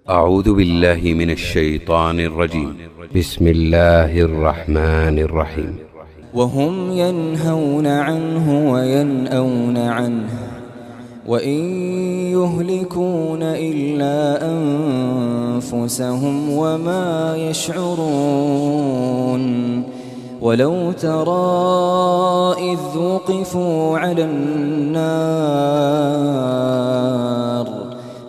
أعوذ بالله من الشيطان الرجيم. بسم الله الرحمن الرحيم. وهم ينهون عنه وينأون عنه وإن يهلكون إلا أنفسهم وما يشعرون. ولو ترى إذ وقفوا على النار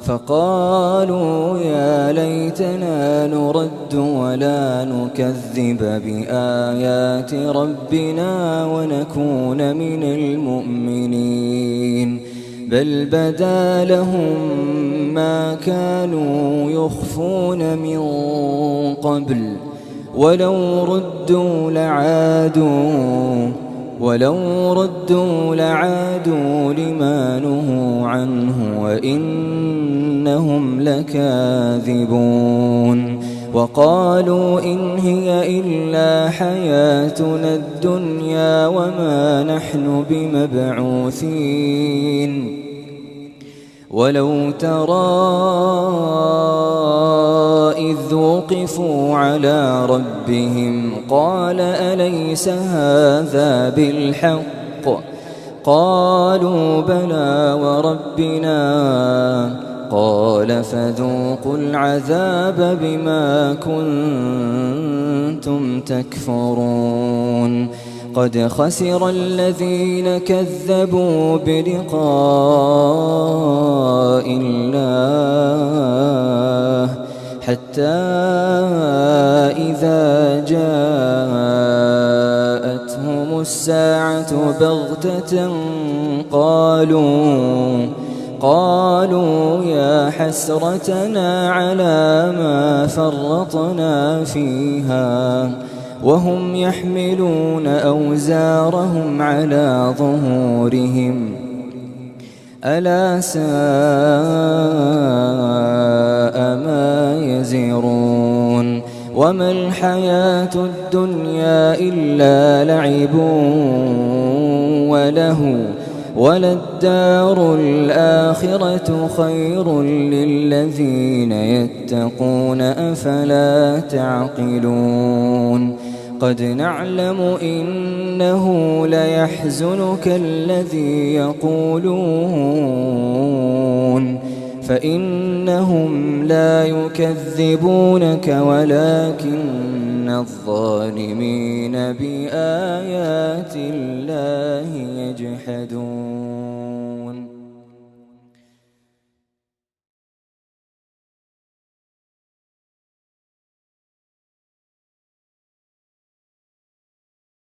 فقالوا يا ليتنا نرد ولا نكذب بآيات ربنا ونكون من المؤمنين بل بدا لهم ما كانوا يخفون من قبل ولو ردوا لعادوا لما نهوا عنه وإنهم لكاذبون. وقالوا إن هي إلا حياتنا الدنيا وما نحن بمبعوثين. ولو ترى إذ وقفوا على ربهم قال أليس هذا بالحق قالوا بلى وربنا قال فذوقوا العذاب بما كنتم تكفرون. قد خسر الذين كذبوا بلقاء الله حتى إذا جاءتهم الساعة بغتة قالوا يا حسرتنا على ما فرطنا فيها وهم يحملون أوزارهم على ظهورهم ألا ساء ما يزرون. وما الحياة الدنيا إلا لعب ولهو وللدار الآخرة خير للذين يتقون أفلا تعقلون. قد نعلم إنه ليحزنك الذي يقولون فإنهم لا يكذبونك ولكن الظالمين بآيات الله يجحدون.